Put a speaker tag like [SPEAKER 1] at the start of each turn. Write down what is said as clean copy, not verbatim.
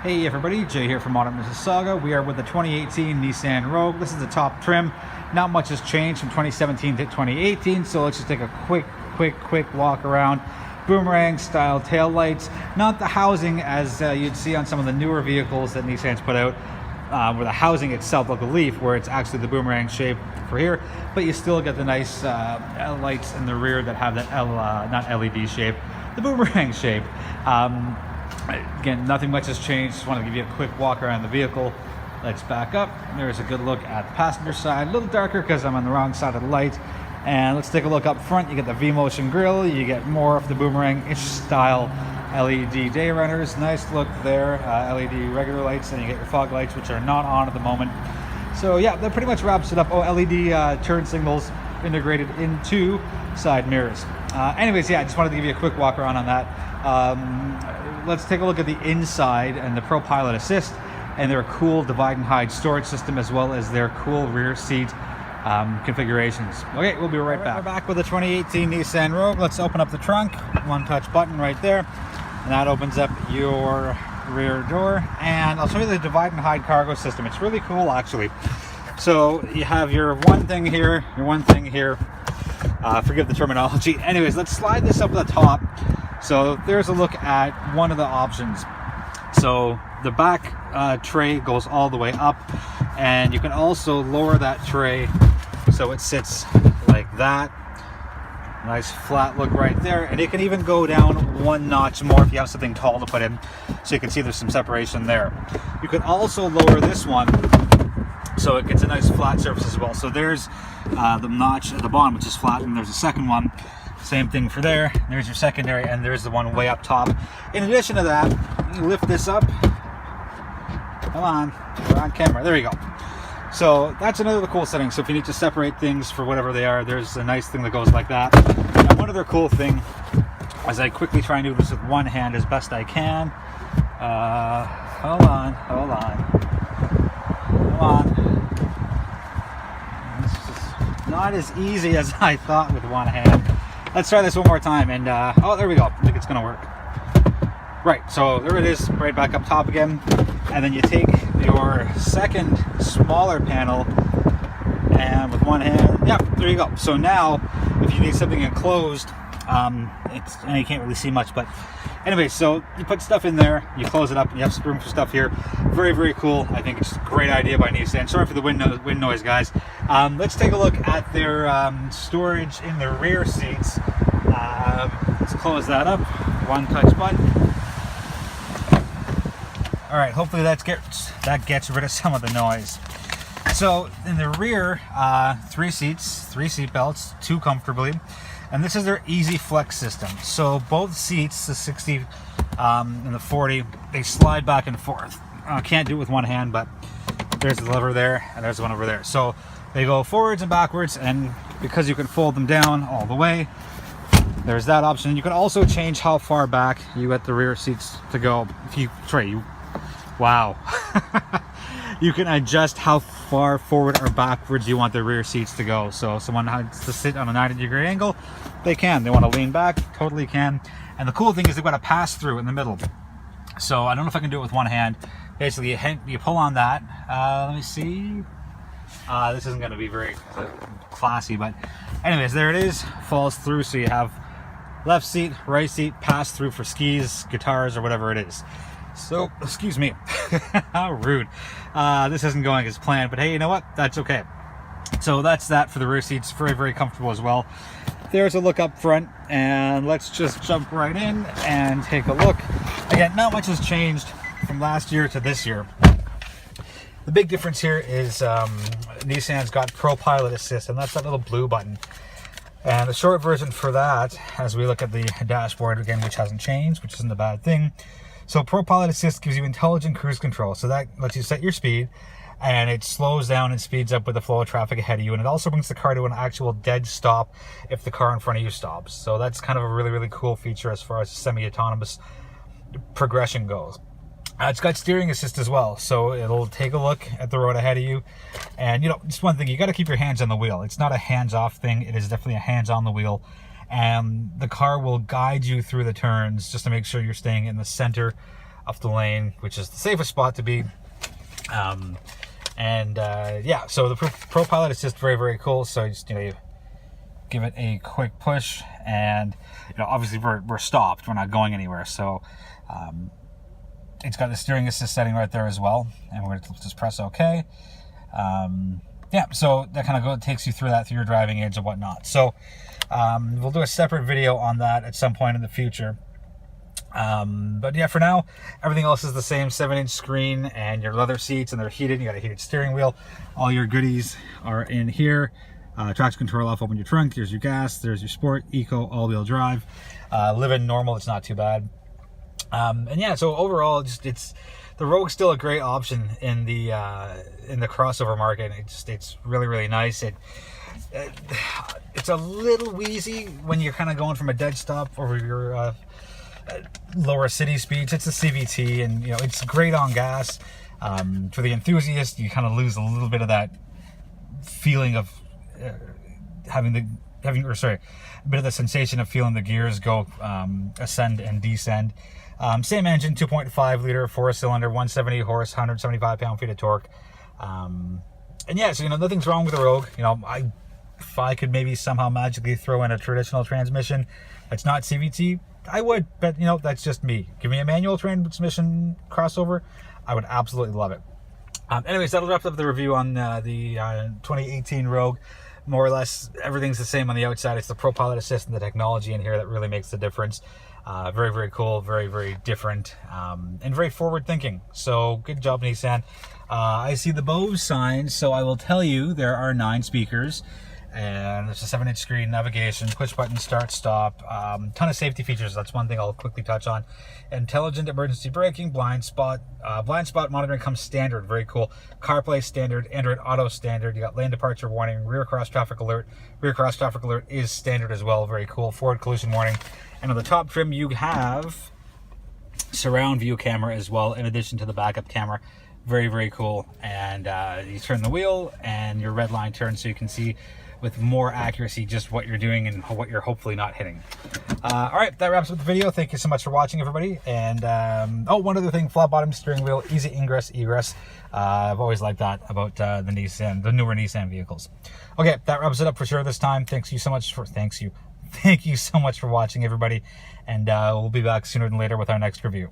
[SPEAKER 1] Hey everybody, Jay here from Modern Mississauga. We are with the 2018 Nissan Rogue. This is the top trim. Not much has changed from 2017 to 2018, so let's just take a quick walk around. Boomerang style tail lights, not the housing as you'd see on some of the newer vehicles that Nissan's put out, where the housing itself like a leaf, where it's actually the boomerang shape for here, but you still get the nice lights in the rear that have that not LED shape, the boomerang shape. Again, nothing much has changed. Just want to give you a quick walk around the vehicle. Let's back up. There's a good look at the passenger side, a little darker because I'm on the wrong side of the light. And let's take a look up front. You get the V-Motion grille, you get more of the boomerang-ish style LED day runners. Nice look there, LED regular lights, and you get your fog lights, which are not on at the moment. So yeah, that pretty much wraps it up. Oh, LED turn signals integrated into side mirrors. Anyways, yeah, I just wanted to give you a quick walk around on that. Let's take a look at the inside and the ProPilot Assist and their cool divide and hide storage system, as well as their cool rear seat configurations. Okay, we'll be right back. We're back with the 2018 Nissan Rogue. Let's open up the trunk. One touch button right there, and that opens up your rear door. And I'll show you the divide and hide cargo system. It's really cool, actually. So you have your one thing here, your one thing here. Forgive the terminology. Anyways, let's slide this up to the top. So there's a look at one of the options. So the back tray goes all the way up, and you can also lower that tray so it sits like that. Nice flat look right there, and it can even go down one notch more if you have something tall to put in, so you can see there's some separation there. You can also lower this one so it gets a nice flat surface as well. So there's the notch at the bottom, which is flat, and there's a second one. Same thing for there. There's your secondary, and there's the one way up top. In addition to that, you lift this up. Come on, we're on camera. There you go. So that's another cool setting. So if you need to separate things for whatever they are, there's a nice thing that goes like that. And one other cool thing, as I quickly try and do this with one hand as best I can. Hold on. Come on. This is not as easy as I thought with one hand. Let's try this one more time, and oh, there we go. I think it's gonna work. Right, so there it is, right back up top again. And then you take your second smaller panel, and with one hand, yeah, there you go. So now, if you need something enclosed, and you can't really see much, but anyway, so you put stuff in there, you close it up, and you have some room for stuff here. Very cool. I think it's a great idea by Nissan. Sorry for the wind noise, guys. Let's take a look at their storage in the rear seats. Let's close that up. One touch button. All right, hopefully that gets rid of some of the noise. So in the rear, 3 seats, 3 seat belts, 2 comfortably. And this is their Easy Flex system. So both seats, the 60 and the 40, they slide back and forth. I can't do it with one hand, but there's the lever there, and there's one over there. So they go forwards and backwards, and because you can fold them down all the way, there's that option. You can also change how far back you want the rear seats to go. If you wow. You can adjust how far forward or backwards you want the rear seats to go. So if someone has to sit on a 90-degree angle, they can. They want to lean back, totally can. And the cool thing is they've got a pass-through in the middle. So I don't know if I can do it with one hand. Basically, you pull on that. Let me see. This isn't going to be very classy, but anyways, there it is. Falls through, so you have left seat, right seat, pass-through for skis, guitars, or whatever it is. So, excuse me, how rude. This isn't going as planned, but hey, you know what? That's okay. So that's that for the rear seats. Very comfortable as well. There's a look up front, and let's just jump right in and take a look. Again, not much has changed from last year to this year. The big difference here is Nissan's got ProPilot Assist, and that's that little blue button. And the short version for that, as we look at the dashboard again, which hasn't changed, which isn't a bad thing. So ProPilot Assist gives you intelligent cruise control. So that lets you set your speed, and it slows down and speeds up with the flow of traffic ahead of you. And it also brings the car to an actual dead stop if the car in front of you stops. So that's kind of a really cool feature as far as semi-autonomous progression goes. It's got steering assist as well, so it'll take a look at the road ahead of you. And just one thing, you got to keep your hands on the wheel. It's not a hands-off thing. It is definitely a hands on the wheel. And the car will guide you through the turns just to make sure you're staying in the center up the lane, which is the safest spot to be. Yeah, so the ProPilot is just very, very cool. So just, you give it a quick push, and obviously we're stopped, we're not going anywhere. So it's got the steering assist setting right there as well, and we're going to just press OK. Yeah, so that kind of takes you through your driving aids and whatnot. So we'll do a separate video on that at some point in the future. But yeah, for now, everything else is the same. 7-inch screen and your leather seats, and they're heated. You got a heated steering wheel. All your goodies are in here. Traction control off, open your trunk. Here's your gas. There's your sport, eco, all-wheel drive. Live-in normal, it's not too bad. And yeah, so overall, the Rogue's still a great option in the crossover market. It's really, really nice. It's a little wheezy when you're kind of going from a dead stop over your lower city speeds. It's a CVT, and it's great on gas. For the enthusiast, you kind of lose a little bit of that feeling of having a bit of the sensation of feeling the gears go ascend and descend. Same engine, 2.5 liter, 4-cylinder, 170 horse, 175 pound-feet of torque. And yeah, so nothing's wrong with the Rogue. If I could maybe somehow magically throw in a traditional transmission that's not CVT, I would, but that's just me. Give me a manual transmission crossover, I would absolutely love it. Anyways, that'll wrap up the review on the 2018 Rogue. More or less, everything's the same on the outside. It's the ProPilot Assist and the technology in here that really makes the difference. Very, very cool, very, very different, and very forward-thinking. So, good job, Nissan. I see the Bose sign, so I will tell you there are 9 speakers. And there's a 7-inch screen, navigation, push button, start, stop, ton of safety features. That's one thing I'll quickly touch on. Intelligent emergency braking, blind spot monitoring comes standard, very cool. CarPlay standard, Android Auto standard. You got lane departure warning, rear cross traffic alert. Rear cross traffic alert is standard as well, very cool. Forward collision warning. And on the top trim, you have surround view camera as well, in addition to the backup camera. Very, very cool. And you turn the wheel, and your red line turns so you can see with more accuracy just what you're doing and what you're hopefully not hitting. All right, that wraps up the video. Thank you so much for watching, everybody. And one other thing, flat bottom steering wheel, easy ingress, egress. I've always liked that about the newer Nissan vehicles. Okay, that wraps it up for sure this time. Thank you so much for watching, everybody. And we'll be back sooner than later with our next review.